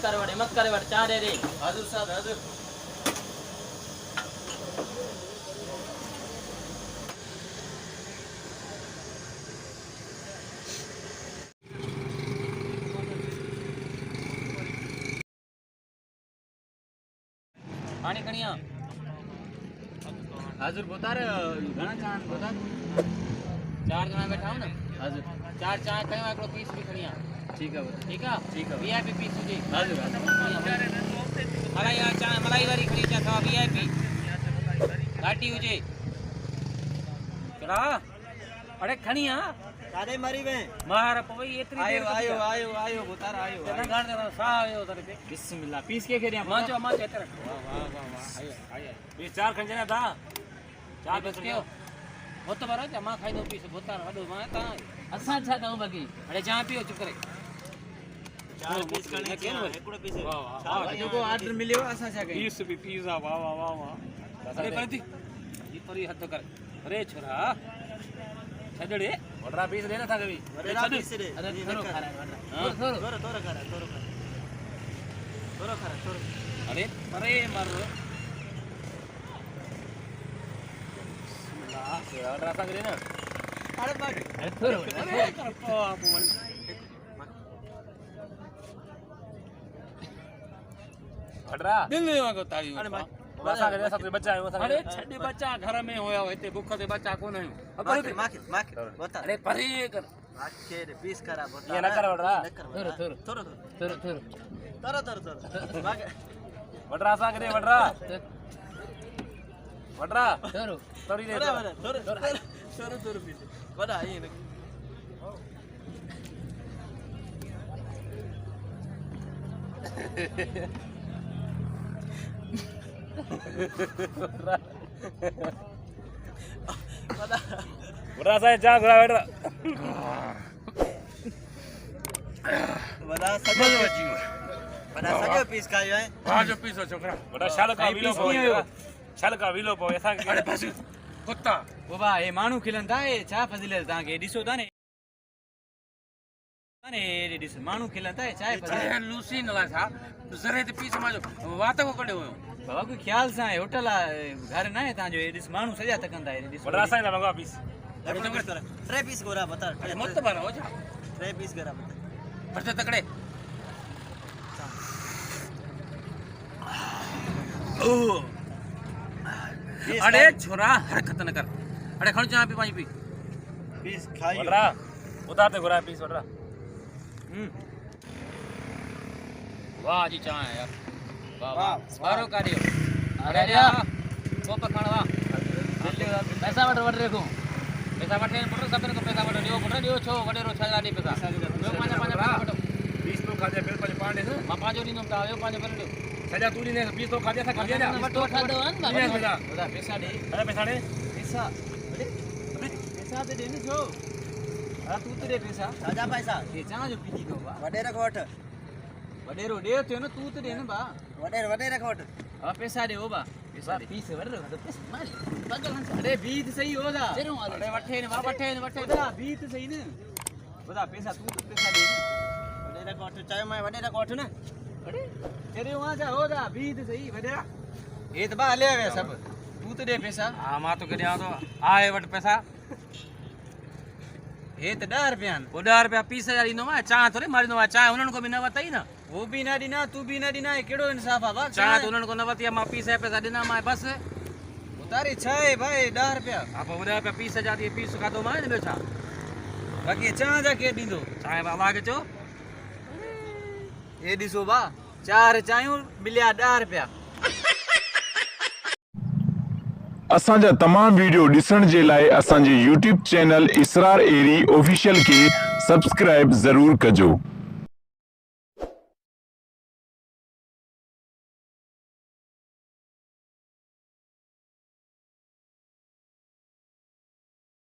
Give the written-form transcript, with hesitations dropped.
हिम्मत करे वट चाह दे दे हाजिर साहब हाजिर पानी खणिया हाजिर बता रहे घना चांद बता 4 जना बैठा हूं ना हाजिर 4 चाय कयो एकड़ो पीस भी खणिया ठीक है ठीक है वीआईपी पीस हुजे हाजिर मलाई चाय मलाई वाली खणी चा था वीआईपी घाटी हुजे केड़ा अरे खणिया कादे मरी वे मार पवई एतरी आयो आयो आयो आयो बता रहा आयो तेरा गाण दे सा आयो तारे पे बिस्मिल्लाह पीस के खेरिया मांचो एतर वाह वाह वाह आयो ये 4 खंजना था 4 बस कयो होत बरा जा मां खाई दो पीस बोतार वडो मां ता असा छा कहूं बाकी अरे जा पियो चुप करे 4 पीस करने के एकड़ो पीस वाह वाह जो को ऑर्डर मिलियो असा छा कई पीस भी पिज्जा वाह वाह वाह वाह अरे परती ये परी हद कर अरे छोरा छडड़े वडरा पीस देना था कभी वडरा पीस दे अरे थोरो खरा थोरो खरा अरे अरे मर से वडरा संग देना अरे बट अरे थोरो अरे करपो आपो वडरा दिल में वागो ताली अरे बसा के सब बच्चा है वो अरे छड्डी बच्चा घर में होया होते भूख से बच्चा कोन है माके बता अरे परे कर माके रे पीस करा बता ये ना कर वडरा थोरो माके वडरा सा करे वडरा थोड़ी दे थोरो पीस बड़ा ये ना वडरा सा जा घोड़ा वडरा बड़ा सजो पीस खायो है हां जो पीस छोकरा वडरा शाल का विलो पो ऐसा अरे बस कुत्ता ओ बा ए मानू खिलंदा ए छा फजिलत ता के दिसो ता ने ए दिस मानू खिलंदा ए चाय अरे लूसी नला था जरे ते पीस माजो वात को कड़े होयो बाबा को ख्याल सा है होटल घर ना है ता जो ए दिस मानू सजा तकंदा है दिस वडरा सा ना मंगा पीस अरे तो कर 3 पीस गोरा बता अरे मत बारा हो जा 3 पीस गोरा बता फटे तकड़े ओ अरे छोरा हरकत न कर अरे खण जा पी पाई पी पीस खाइयो वडरा उतार दे गोरा पीस वडरा वाह जी चाय यार वाह वाह मारो कार्य अरे या वो पखण वाह पैसा वड रेखो पैसा वठे पुट सबन को पैसा वड दियो पुट दियो छो वडेरो छा दी पैसा जो पांच वड 20 तो खा दे फिर पांच पांडे मां पांचो दी नम आयो पांच पर दियो सजा तूड़ी ने 20 तो खा दे था खा दे वटो खा दो अन बड़ा पैसा दे अरे पैसा दे पैसा दे ने जो आ तू ते दे पैसा साजा पैसा ये चा जो पीजी दो बा वडेरा कोट वडेरो दे थियो न तू ते दे न बा वडेरा कोट अब पैसा दे हो बा पैसा दे पीस वडेरो तो पैसा मार बगल हंस अरे बीत सही हो जा अरे वठे ने बा बीत सही ने बता पैसा तू तो पैसा दे वडेरा कोट चाय मैं वडेरा कोट ना अरे तेरे वहां जा हो जा बीत सही वडेरा ये तो बा ले आवे सब तू तो दे पैसा हां मा तो करिया तो आए वट पैसा ये तो 10 रुपया वो 10 रुपया पीस यार इनो मा चा तो रे मारी नो चा उनन को भी न बताई ना वो भी ना दिना तू भी ना दिना केड़ो इंसाफ आ बा चा तो उनन को न बतिया मा पीस है पैसा देना मा बस उतारी छे भाई 10 रुपया आप 10 रुपया पीस जा दी पीस का दो मा ने बेचा बाकी चा जा के दींदो चाय बाबा के चो ये दिसो बा 4 चायूं मिलिया 10 रुपया असांजा तमाम वीडियो ॾिसण जे लाइ असांजे YouTube चैनल इसरार एरी ऑफिशियल खे सब्सक्राइब ज़रूर कजो।